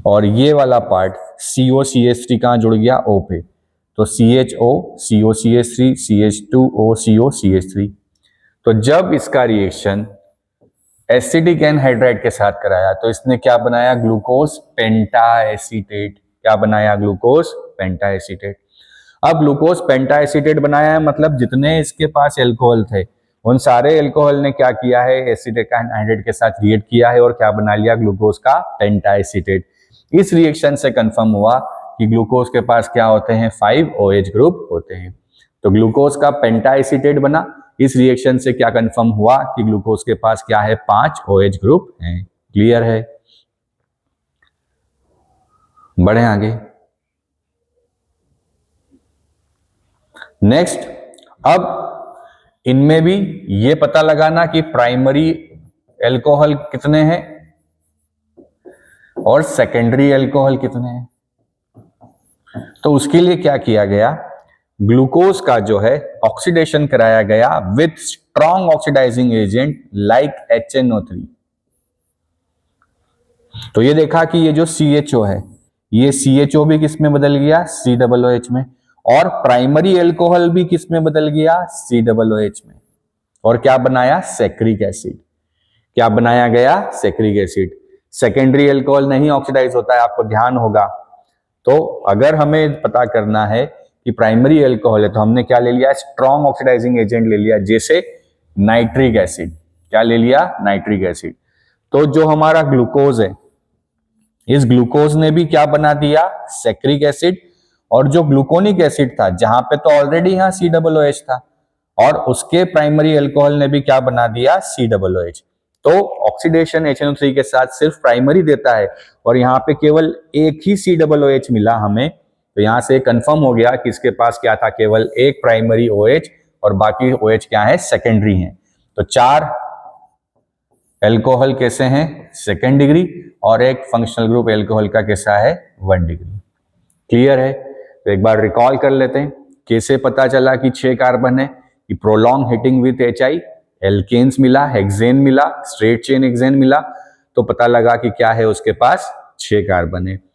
और ये वाला पार्ट COCH3 कहां जुड़ गया? O पे, तो CHO COCH3 CH2O COCH3। तो जब इसका रिएक्शन एसिडिक एनहाइड्राइड के साथ कराया तो इसने क्या बनाया? ग्लूकोज पेंटाएसीटेट। क्या बनाया? ग्लूकोज पेंटाएसीटेट। अब ग्लूकोज पेंटाएसीटेट बनाया है, मतलब जितने इसके पास एल्कोहल थे उन सारे एल्कोहल ने क्या किया है? एसिडिक एनहाइड्राइड के साथ रिएक्ट किया है और क्या बना लिया? ग्लूकोज का पेंटाएसीटेट। इस रिएक्शन से कंफर्म हुआ कि ग्लूकोज के पास क्या होते हैं? 5 OH ग्रुप होते हैं। तो ग्लूकोज का पेंटाएसीटेट बना, इस रिएक्शन से क्या कंफर्म हुआ कि ग्लूकोज के पास क्या है? 5 OH ग्रुप हैं। क्लियर है? बढ़े आगे। नेक्स्ट, अब इनमें भी ये पता लगाना कि प्राइमरी एल्कोहल कितने हैं और सेकेंडरी एल्कोहल कितने हैं। तो उसके लिए क्या किया गया? ग्लूकोज का जो है ऑक्सीडेशन कराया गया with strong oxidising agent like HNO3। तो ये देखा कि ये जो CHO है, ये CHO भी किस में बदल गया? COOH में, और प्राइमरी एल्कोहल भी किस में बदल गया? COOH में। और क्या बनाया? Saccharic acid. क्या बनाया गया? Saccharic acid. सेकेंडरी एल्कोहल नहीं ऑक्सीडाइज होता है, आपको ध्यान होगा। तो अगर हमें पता करना है कि प्राइमरी एल्कोहल है तो हमने क्या ले लिया? स्ट्रॉन्ग ऑक्सीडाइजिंग एजेंट ले लिया, जैसे नाइट्रिक एसिड। क्या ले लिया? Nitric acid. तो जो हमारा ग्लूकोज है, इस ग्लूकोज ने भी क्या बना दिया? Saccharic acid. और जो ग्लूकोनिक एसिड था, जहां पे तो ऑलरेडी यहां COOH था, और उसके प्राइमरी एल्कोहल ने भी क्या बना दिया? COOH। तो ऑक्सीडेशन HNO3 के साथ सिर्फ प्राइमरी देता है, और यहाँ पे केवल एक ही COOH मिला हमें, तो यहां से कंफर्म हो गया कि इसके पास क्या था, केवल एक प्राइमरी OH और बाकी OH क्या है, सेकेंडरी है। तो 4 एल्कोहल कैसे हैं, सेकेंड डिग्री, और एक फंक्शनल ग्रुप एल्कोहल का कैसा है, 1 डिग्री। क्लियर है? तो एक बार रिकॉल कर लेते हैं, कैसे पता चला कि 6 कार्बन है, कि prolong heating with HI, alkanes मिला, हेक्सेन मिला, स्ट्रेट चेन हेक्सेन मिला, तो पता लगा कि क्या है, उसके पास 6 कार्बन है।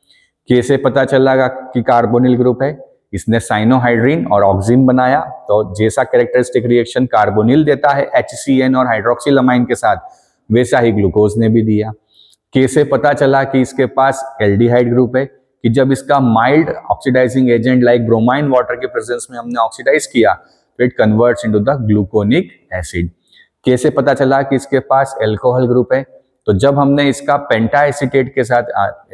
कैसे पता चला कि कार्बोनिल ग्रुप है, इसने साइनोहाइड्रीन और ऑक्सिन बनाया, तो जैसा कैरेक्टरिस्टिक रिएक्शन कार्बोनिल देता है HCN और हाइड्रोक्सिलमाइन के साथ, वैसा ही ग्लूकोज ने भी दिया। कैसे पता चला कि इसके पास एल्डिहाइड ग्रुप है, कि जब इसका mild oxidising agent like bromine water के प्रेजेंस में हमने ऑक्सीडाइज किया तो it converts into the gluconic acid. कैसे पता चला कि इसके पास एल्कोहल ग्रुप है, तो जब हमने इसका पेंटा एसीटेट के साथ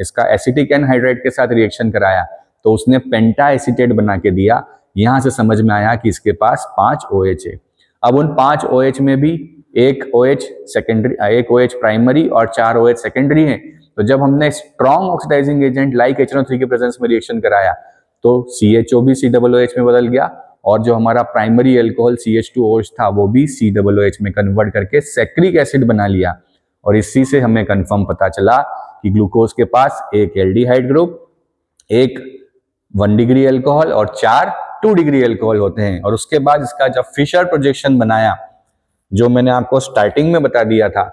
इसका एसिटिक एनहाइड्राइड के साथ रिएक्शन कराया तो उसने पेंटा एसीटेट बना के दिया। यहां से समझ में आया कि इसके पास 5 OH है। अब उन 5 OH में भी एक OH सेकेंडरी, एक OH प्राइमरी और 4 OH सेकेंडरी है। तो जब हमने strong oxidising agent like HNO3 के प्रेजेंस में रिएक्शन कराया तो CHO भी COOH में बदल गया, और जो हमारा प्राइमरी एल्कोहल CH2OH था वो भी COOH में कन्वर्ट करके सैक्रिक एसिड बना लिया। और इसी से हमें कंफर्म पता चला कि ग्लूकोज के पास एक एल्डिहाइड ग्रुप, एक 1 डिग्री एल्कोहल और 4 2 डिग्री एल्कोहल होते हैं। और उसके बाद इसका जब फिशर प्रोजेक्शन बनाया, जो मैंने आपको स्टार्टिंग में बता दिया था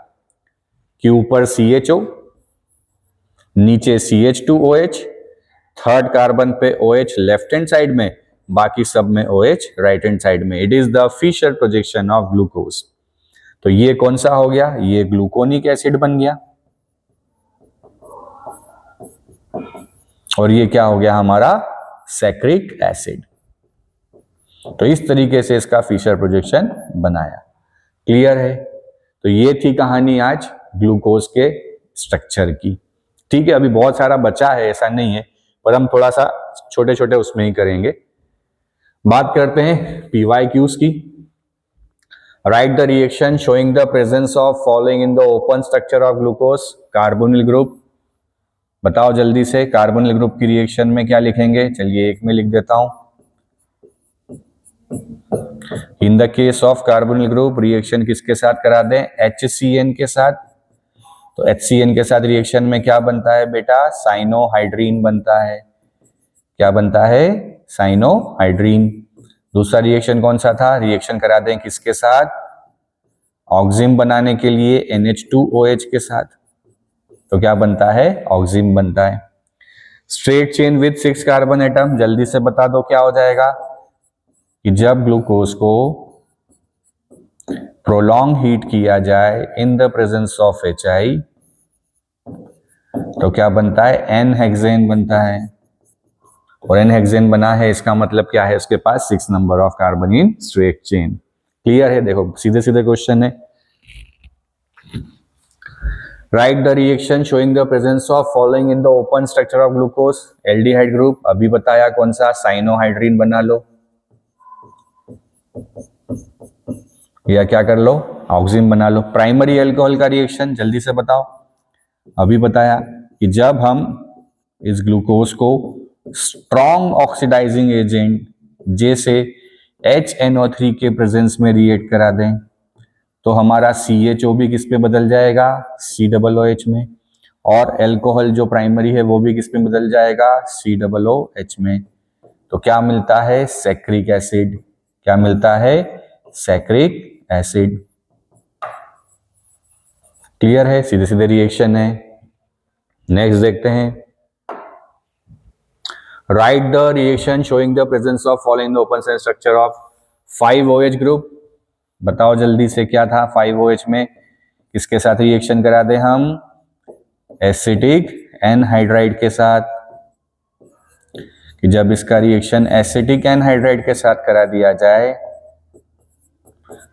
कि ऊपर CHO, नीचे CH2OH, थर्ड कार्बन पे OH लेफ्ट हैंड साइड में, बाकी सब में OH राइट हैंड साइड में। It is the Fischer projection of glucose. तो ये कौन सा हो गया, ये ग्लूकोनिक एसिड बन गया, और ये क्या हो गया हमारा, सैक्रिक एसिड। तो इस तरीके से इसका फिशर प्रोजेक्शन बनाया। क्लियर है? तो ये थी कहानी आज ग्लूकोज के स्ट्रक्चर की। ठीक है, अभी बहुत सारा बचा है, ऐसा नहीं है, पर हम थोड़ा सा छोटे छोटे उसमें ही करेंगे। बात करते हैं PYQs की। Right the reaction showing the presence of following in the open structure of glucose, carbonyl group. बताओ जल्दी से, कार्बोनिल ग्रुप की रिएक्शन में क्या लिखेंगे? चलिए एक में लिख देता हूं। In the case of carbonyl group reaction किसके साथ करा दें? HCN के साथ। तो HCN के साथ रिएक्शन में क्या बनता है बेटा? साइनोहाइड्रीन बनता है। क्या बनता है? साइनोहाइड्रीन। दूसरा रिएक्शन कौन सा था? रिएक्शन करा दें किसके साथ? ऑक्सिम बनाने के लिए NH2OH के साथ। तो क्या बनता है? ऑक्सिम बनता है। Straight chain with 6 carbon atom, जल्दी से बता दो क्या हो जाएगा? कि जब ग्लूकोज को प्रोलॉन्ग हीट किया जाए इन द प्रेजेंस ऑफ HI तो क्या बनता है? N हेक्सेन बनता है। और N हेक्सेन बना है, इसका मतलब क्या है? उसके पास 6 number of carbon in straight chain. Clear है? देखो सीधे सीधे क्वेश्चन है। Right the reaction showing the presence of following in the open structure of glucose, aldehyde group. अभी बताया कौन सा? साइनोहाइड्रीन बना लो, या क्या कर लो? ऑक्सिम बना लो। प्राइमरी एल्कोहल का रिएक्शन जल्दी से बताओ। अभी बताया कि जब हम इस ग्लूकोज को स्ट्रॉन्ग ऑक्सीडाइजिंग एजेंट जैसे HNO3 के प्रेजेंस में रिएक्ट करा दें तो हमारा CHO भी किस पे बदल जाएगा? COOH में। और एल्कोहल जो प्राइमरी है वो भी किस पे बदल जाएगा? COOH में। तो क्या मिलता है? Saccharic acid. क्या मिलता है? Saccharic acid. क्लियर है? सीधे सीधे रिएक्शन है। नेक्स्ट देखते हैं। Right the reaction showing the presence of following the open structure of 5OH group. बताओ जल्दी से क्या था 5OH में? किसके साथ रिएक्शन करा दे हम? एसिटिक एनहाइड्राइड के साथ। कि जब इसका रिएक्शन एसिटिक एनहाइड्राइड के साथ करा दिया जाए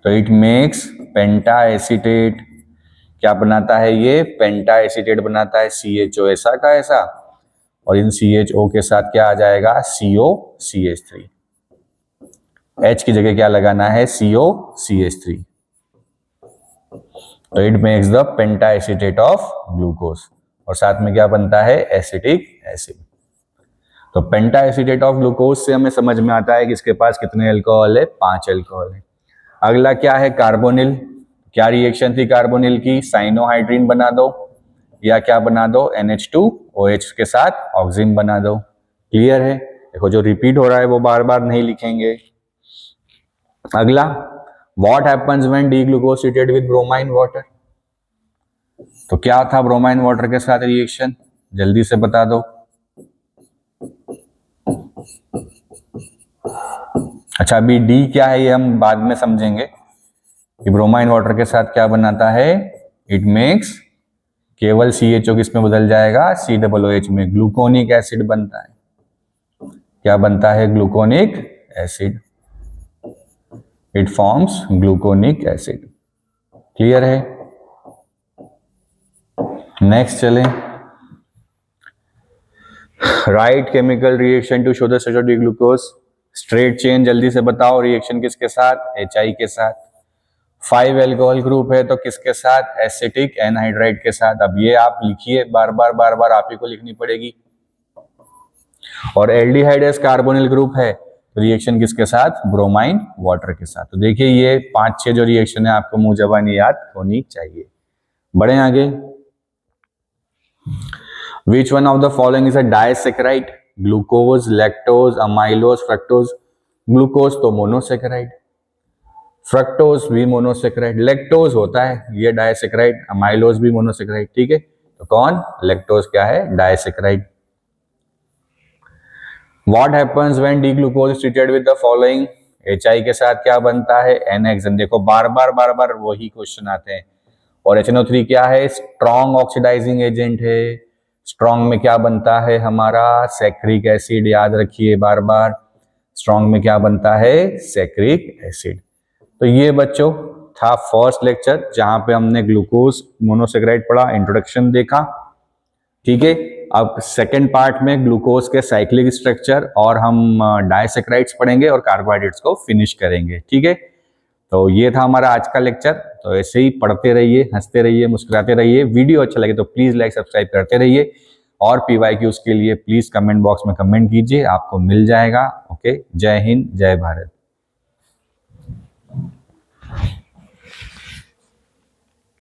तो इट मेक्स पेंटा एसीटेट। क्या बनाता है ये? पेंटा एसीटेट बनाता है। CHO ऐसा का ऐसा, और इन CHO के साथ क्या आ जाएगा? COCH3। H की जगह क्या लगाना है? COCH3। तो it makes the penta acetate of glucose, और साथ में क्या बनता है? Acetic acid. तो पेंटा एसीटेट ऑफ ग्लूकोज से हमें समझ में आता है कि इसके पास कितने अल्कोहल है, 5 अल्कोहल है। अगला क्या है, कार्बोनिल। क्या रिएक्शन थी कार्बोनिल की, साइनोहाइड्रीन बना दो या क्या बना दो, NH2OH के साथ ऑक्सीजन बना दो। क्लियर है। देखो जो रिपीट हो रहा है वो बार बार नहीं लिखेंगे। अगला, what happens when D glucose treated with bromine water. तो क्या था ब्रोमाइन वाटर के साथ रिएक्शन, जल्दी से बता दो। अच्छा अभी डी क्या है ये हम बाद में समझेंगे कि ब्रोमाइन वाटर के साथ क्या बनाता है, इट मेक्स, केवल CHO किस में बदल जाएगा, COOH में, ग्लूकोनिक एसिड बनता है। क्या बनता है, gluconic acid, it forms gluconic acid. Clear है। नेक्स्ट चलें, write chemical reaction to show the structure of D glucose. Straight chain जल्दी से बताओ, रिएक्शन किसके साथ, HI के साथ। 5 अल्कोहल ग्रुप है तो किसके साथ, एसिटिक एनहाइड्राइड के साथ। अब ये आप लिखिए, बार बार आप ही को लिखनी पड़ेगी। और एल्डिहाइड कार्बोनिल ग्रुप है तो रिएक्शन किसके साथ, ब्रोमाइन वाटर के साथ। तो देखिए ये 5-6 जो रिएक्शन है आपको मुंह जबानी याद होनी चाहिए। बढ़े आगे, Which one of the following is a disaccharide? Glucose, lactose, amylose, fructose. Glucose तो मोनोसेक्राइड, फ्रक्टोज भी मोनोसेक्राइड, लैक्टोज होता है ये डायसेक्राइड, अमाइलोज भी मोनोसेक्राइड। ठीक है, तो कौन, लैक्टोज क्या है, disaccharide. What happens when D-glucose is treated with the following? HI के साथ क्या बनता है, NHN। देखो बार बार वही क्वेश्चन आते हैं। और HNO3 क्या है, स्ट्रॉन्ग ऑक्सीडाइजिंग एजेंट है। स्ट्रॉन्ग में क्या बनता है हमारा, सैक्रिक एसिड। याद रखिए बार बार, स्ट्रॉन्ग में क्या बनता है, सैक्रिक एसिड। तो ये बच्चों था फर्स्ट लेक्चर जहां पे हमने ग्लूकोज मोनोसेक्राइड पढ़ा, इंट्रोडक्शन देखा। ठीक है, अब सेकेंड पार्ट में ग्लूकोज के साइक्लिक स्ट्रक्चर और हम डाइसेक्राइड्स पढ़ेंगे और कार्बोहाइड्रेट्स को फिनिश करेंगे। ठीक है, तो ये था हमारा आज का लेक्चर। तो ऐसे ही पढ़ते रहिए, हंसते रहिए, मुस्कुराते रहिए। वीडियो अच्छा लगे तो प्लीज लाइक सब्सक्राइब करते रहिए और PYQs के लिए प्लीज कमेंट बॉक्स में कमेंट कीजिए, आपको मिल जाएगा। ओके, जय हिंद, जय भारत।